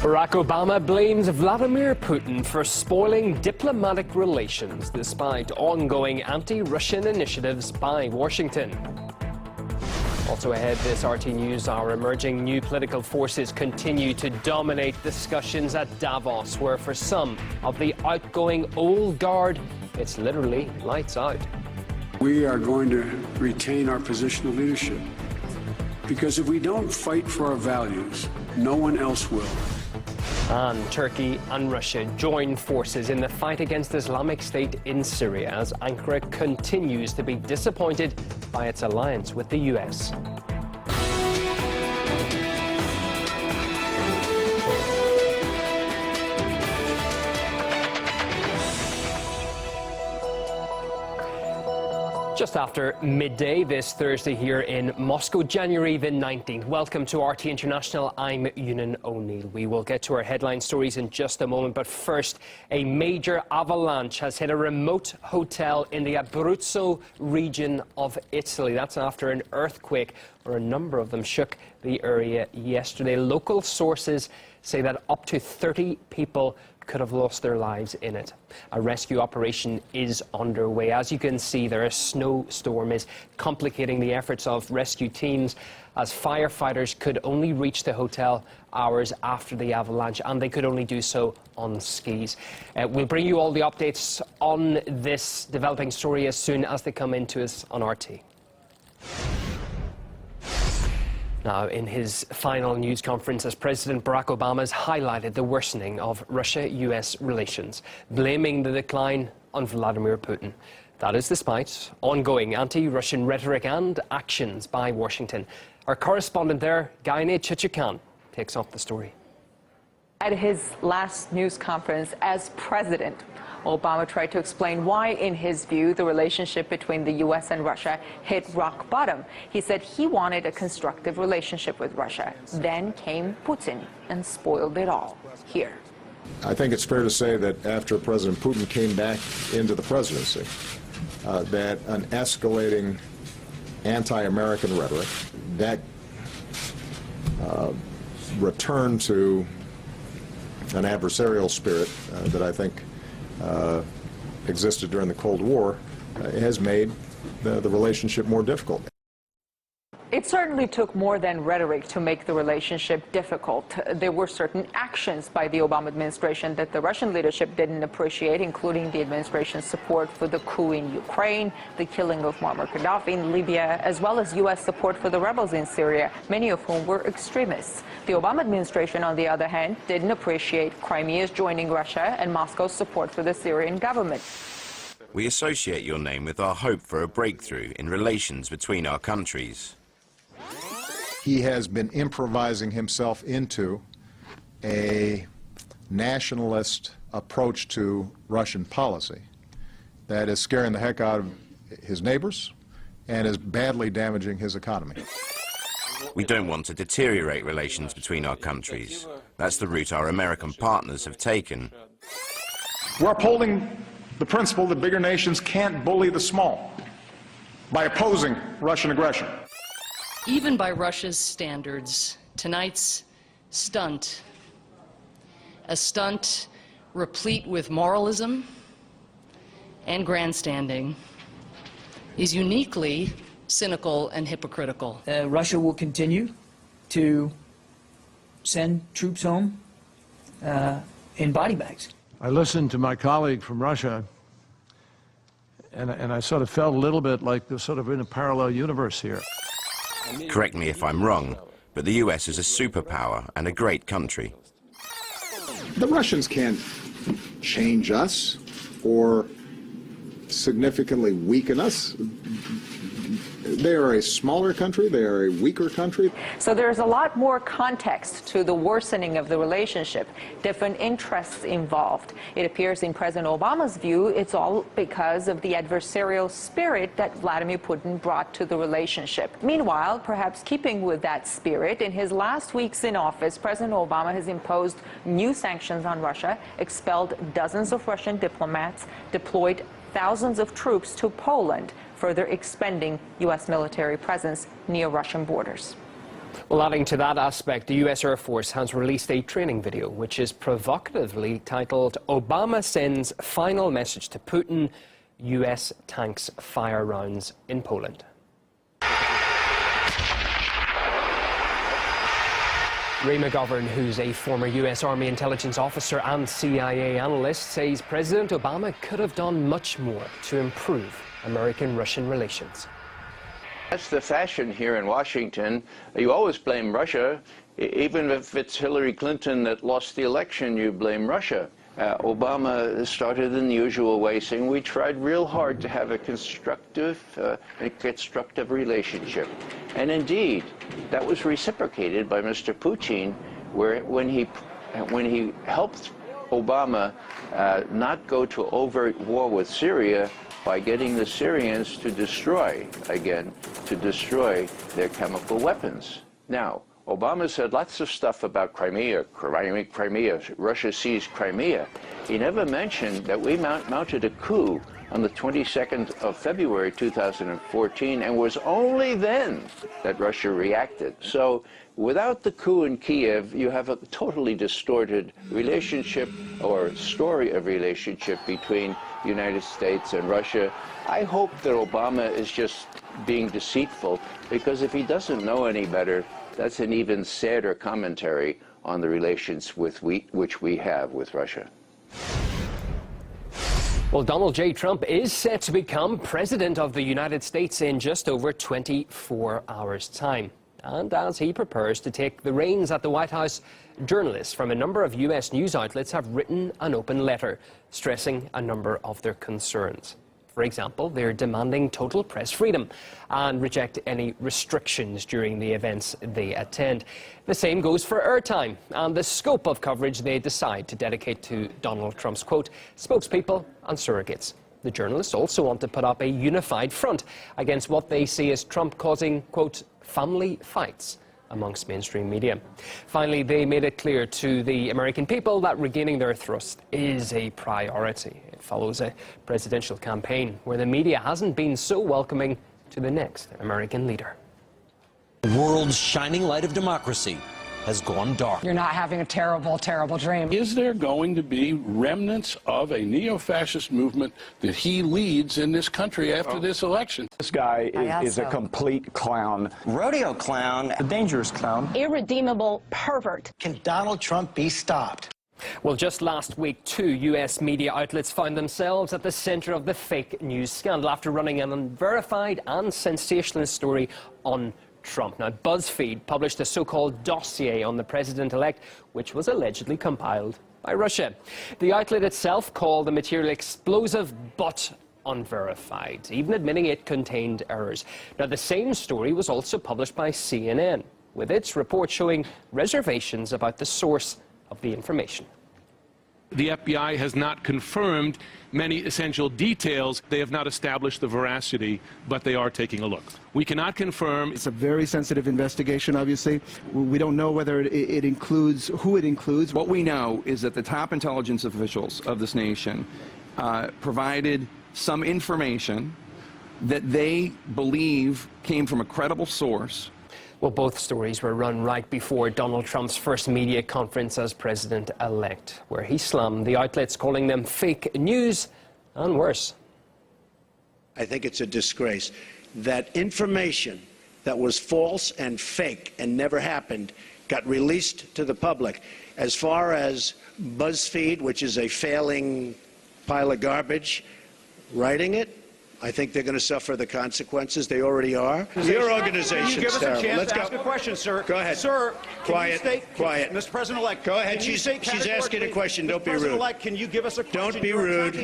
Barack Obama blames Vladimir Putin for spoiling diplomatic relations despite ongoing anti-Russian initiatives by Washington. Also ahead this RT News, our emerging new political forces continue to dominate discussions at Davos, where for some of the outgoing old guard, it's literally lights out. We are going to retain our position of leadership, because if we don't fight for our values, no one else will. And Turkey and Russia join forces in the fight against Islamic State in Syria as Ankara continues to be disappointed by its alliance with the US. Just after midday this Thursday here in Moscow, January the 19th. Welcome to RT International. I'm Ewan O'Neill. We will get to our headline stories in just a moment, but first, a major avalanche has hit a remote hotel in the Abruzzo region of Italy. That's after an earthquake where a number of them shook the area yesterday. Local sources say that up to 30 people could have lost their lives in it. A rescue operation is underway. As you can see there, a snowstorm is complicating the efforts of rescue teams as firefighters could only reach the hotel hours after the avalanche, and they could only do so on skis. We'll bring you all the updates on this developing story as soon as they come into us on RT. Now, in his final news conference, as President Barack Obama has highlighted the worsening of Russia-US relations, blaming the decline on Vladimir Putin. That is despite ongoing anti-Russian rhetoric and actions by Washington. Our correspondent there, Gaine Chichikan, takes off the story. At his last news conference as president, Obama tried to explain why, in his view, the relationship between the U.S. and Russia hit rock bottom. He said he wanted a constructive relationship with Russia. Then came Putin and spoiled it all. Here. I think it's fair to say that after President Putin came back into the presidency, that an escalating anti-American rhetoric, that return to an adversarial spirit that I think existed during the Cold War has made the relationship more difficult. It certainly took more than rhetoric to make the relationship difficult. There were certain actions by the Obama administration that the Russian leadership didn't appreciate, including the administration's support for the coup in Ukraine, the killing of Muammar Gaddafi in Libya, as well as U.S. support for the rebels in Syria, many of whom were extremists. The Obama administration, on the other hand, didn't appreciate Crimea's joining Russia and Moscow's support for the Syrian government. We associate your name with our hope for a breakthrough in relations between our countries. He has been improvising himself into a nationalist approach to Russian policy that is scaring the heck out of his neighbors and is badly damaging his economy. We don't want to deteriorate relations between our countries. That's the route our American partners have taken. We're upholding the principle that bigger nations can't bully the small by opposing Russian aggression. Even by Russia's standards, tonight's stunt, a stunt replete with moralism and grandstanding, is uniquely cynical and hypocritical. Russia will continue to send troops home in body bags. I listened to my colleague from Russia, and I sort of felt a little bit like they're sort of in a parallel universe here. Correct me if I'm wrong, but the US is a superpower and a great country. The Russians can't change us or significantly weaken us. They are a smaller country, they are a weaker country. So there's a lot more context to the worsening of the relationship, different interests involved. It appears in President Obama's view, it's all because of the adversarial spirit that Vladimir Putin brought to the relationship. Meanwhile, perhaps keeping with that spirit, in his last weeks in office, President Obama has imposed new sanctions on Russia, expelled dozens of Russian diplomats, deployed thousands of troops to Poland, further expanding U.S. military presence near Russian borders. Well, adding to that aspect, the U.S. Air Force has released a training video which is provocatively titled "Obama Sends Final Message to Putin, U.S. Tanks Fire Rounds in Poland." Ray McGovern, who's a former U.S. Army intelligence officer and CIA analyst, says President Obama could have done much more to improve American-Russian relations. That's the fashion here in Washington. You always blame Russia. Even if it's Hillary Clinton that lost the election, you blame Russia. Obama started in the usual way, saying we tried real hard to have a constructive relationship. And indeed, that was reciprocated by Mr. Putin, when he helped Obama not go to overt war with Syria by getting the Syrians to destroy their chemical weapons. Now, Obama said lots of stuff about Crimea, Russia seized Crimea. He never mentioned that we mounted a coup on the 22nd of February 2014, and was only then that Russia reacted. So without the coup in Kiev, you have a totally distorted relationship or story of relationship between the United States and Russia. I hope that Obama is just being deceitful, because if he doesn't know any better, that's an even sadder commentary on the relations which we have with Russia. Well, Donald J. Trump is set to become President of the United States in just over 24 hours' time. And as he prepares to take the reins at the White House, journalists from a number of U.S. news outlets have written an open letter stressing a number of their concerns. For example, they're demanding total press freedom and reject any restrictions during the events they attend. The same goes for airtime and the scope of coverage they decide to dedicate to Donald Trump's, quote, spokespeople and surrogates. The journalists also want to put up a unified front against what they see as Trump causing, quote, family fights amongst mainstream media. Finally, they made it clear to the American people that regaining their trust is a priority. It follows a presidential campaign where the media hasn't been so welcoming to the next American leader. The world's shining light of democracy has gone dark. You're not having a terrible, terrible dream. Is there going to be remnants of a neo-fascist movement that he leads in this country after this election? This guy is a complete clown. Rodeo clown. A dangerous clown. Irredeemable pervert. Can Donald Trump be stopped? Well, just last week, 2 U.S. media outlets found themselves at the center of the fake news scandal after running an unverified and sensationalist story on Trump. Now, BuzzFeed published a so-called dossier on the president-elect, which was allegedly compiled by Russia. The outlet itself called the material explosive but unverified, even admitting it contained errors. Now, the same story was also published by CNN, with its report showing reservations about the source of the information. The FBI has not confirmed many essential details. They have not established the veracity, but they are taking a look. We cannot confirm. It's a very sensitive investigation, obviously. We don't know whether it includes who it includes. What we know is that the top intelligence officials of this nation provided some information that they believe came from a credible source. Well, both stories were run right before Donald Trump's first media conference as president-elect, where he slammed the outlets, calling them fake news and worse. I think it's a disgrace that information that was false and fake and never happened got released to the public. As far as BuzzFeed, which is a failing pile of garbage, writing it, I think they're going to suffer the consequences. They already are. Your organization is terrible. Let's go. Ask a question, sir. Go ahead. Sir, quiet. Quiet. Mr. President-elect. Go ahead. She's asking a question. Don't be rude. President-elect, can you give us a question? Don't be rude.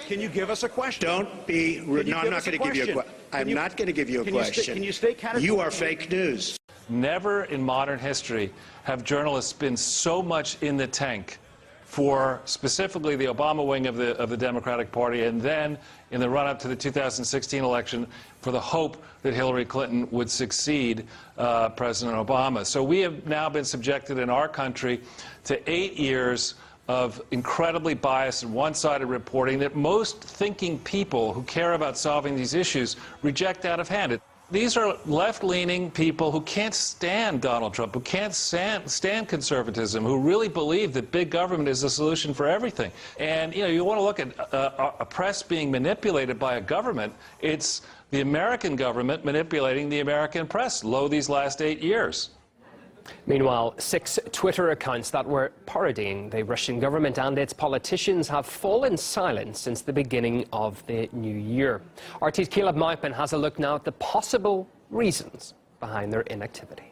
Can you give us a question? Don't be rude. No, I'm not going to give you a question. I'm not going to give you a question. Can you stay categorically? You are fake news. Never in modern history have journalists been so much in the tank for specifically the Obama wing of the Democratic Party, and then in the run-up to the 2016 election for the hope that Hillary Clinton would succeed President Obama. So we have now been subjected in our country to 8 years of incredibly biased and one-sided reporting that most thinking people who care about solving these issues reject out of hand. These are left-leaning people who can't stand Donald Trump, who can't stand conservatism, who really believe that big government is the solution for everything. And, you want to look at a press being manipulated by a government. It's the American government manipulating the American press, these last 8 years. Meanwhile, 6 Twitter accounts that were parodying the Russian government and its politicians have fallen silent since the beginning of the new year. RT's Caleb Maupin has a look now at the possible reasons behind their inactivity.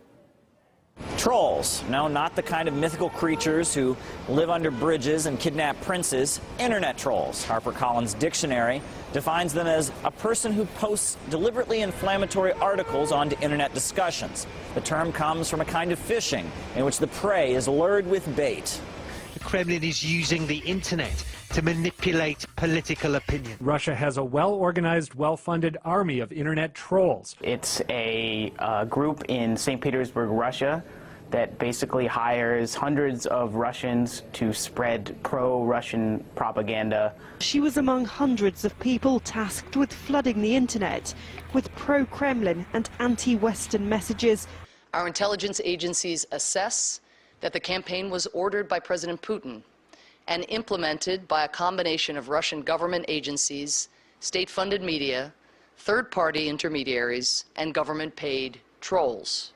Trolls. No, not the kind of mythical creatures who live under bridges and kidnap princes. Internet trolls. HarperCollins Dictionary defines them as a person who posts deliberately inflammatory articles onto internet discussions. The term comes from a kind of fishing in which the prey is lured with bait. The Kremlin is using the internet to manipulate political opinion. Russia has a well-organized, well-funded army of internet trolls. It's a group in St. Petersburg, Russia, that basically hires hundreds of Russians to spread pro-Russian propaganda. She was among hundreds of people tasked with flooding the internet with pro-Kremlin and anti-Western messages. Our intelligence agencies assess that the campaign was ordered by President Putin and implemented by a combination of Russian government agencies, state-funded media, third-party intermediaries, and government-paid trolls.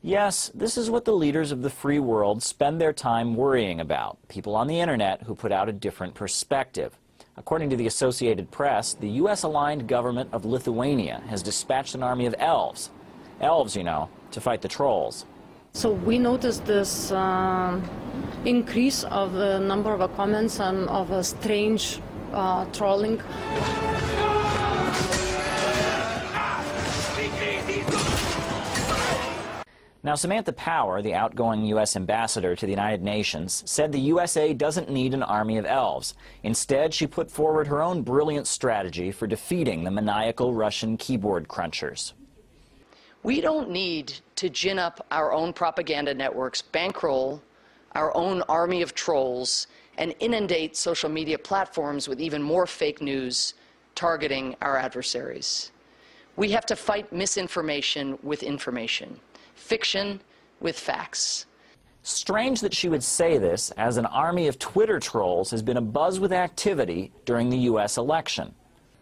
Yes, this is what the leaders of the free world spend their time worrying about, people on the internet who put out a different perspective. According to the Associated Press, the U.S.-aligned government of Lithuania has dispatched an army of elves. Elves, to fight the trolls. So we noticed this increase of the number of comments and of strange trolling. Now, Samantha Power, the outgoing U.S. ambassador to the United Nations, said the USA doesn't need an army of elves. Instead, she put forward her own brilliant strategy for defeating the maniacal Russian keyboard crunchers. We don't need to gin up our own propaganda networks, bankroll our own army of trolls, and inundate social media platforms with even more fake news targeting our adversaries. We have to fight misinformation with information. Fiction with facts. Strange that she would say this, as an army of Twitter trolls has been abuzz with activity during the U.S. election.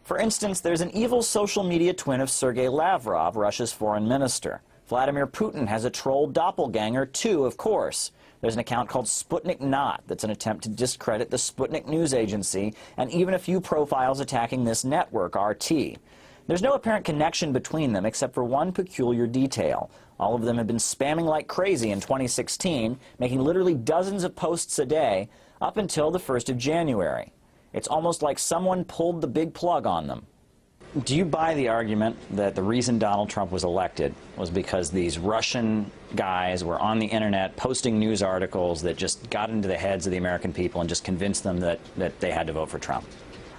For instance, there's an evil social media twin of Sergei Lavrov, Russia's foreign minister. Vladimir Putin has a troll doppelganger, too, of course. There's an account called Sputnik Not that's an attempt to discredit the Sputnik news agency, and even a few profiles attacking this network, RT. There's no apparent connection between them except for one peculiar detail. All of them have been spamming like crazy in 2016, making literally dozens of posts a day up until the 1st of January. It's almost like someone pulled the big plug on them. Do you buy the argument that the reason Donald Trump was elected was because these Russian guys were on the internet posting news articles that just got into the heads of the American people and just convinced them that they had to vote for Trump?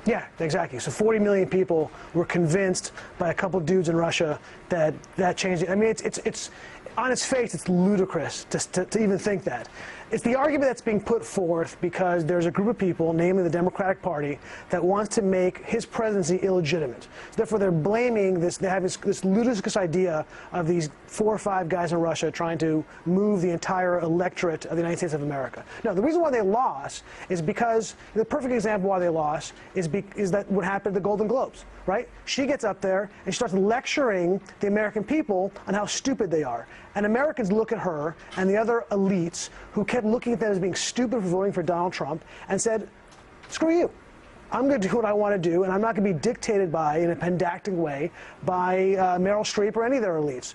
Yeah, exactly. So 40 million people were convinced by a couple dudes in Russia that changed it. I mean, it's on its face, it's ludicrous to even think that. It's the argument that's being put forth because there's a group of people, namely the Democratic Party, that wants to make his presidency illegitimate. Therefore, they're blaming this, they have this ludicrous idea of these 4 or 5 guys in Russia trying to move the entire electorate of the United States of America. No, the reason why they lost is because, the perfect example why they lost is that what happened at the Golden Globes, right? She gets up there and she starts lecturing the American people on how stupid they are. And Americans look at her and the other elites who kept looking at them as being stupid for voting for Donald Trump and said, screw you. I'm going to do what I want to do, and I'm not going to be dictated by, in a pandactic way, by Meryl Streep or any of their elites.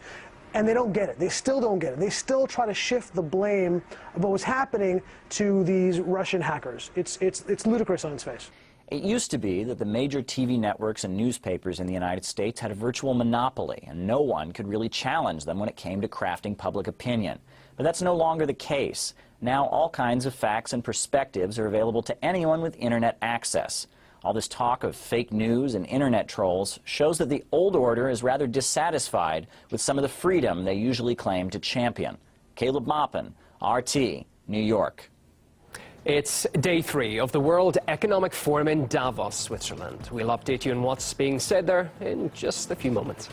And they don't get it. They still don't get it. They still try to shift the blame of what was happening to these Russian hackers. It's ludicrous on its face. It used to be that the major TV networks and newspapers in the United States had a virtual monopoly, and no one could really challenge them when it came to crafting public opinion. But that's no longer the case. Now all kinds of facts and perspectives are available to anyone with internet access. All this talk of fake news and internet trolls shows that the old order is rather dissatisfied with some of the freedom they usually claim to champion. Caleb Maupin, RT, New York. It's day 3 of the World Economic Forum in Davos, Switzerland. We'll update you on what's being said there in just a few moments.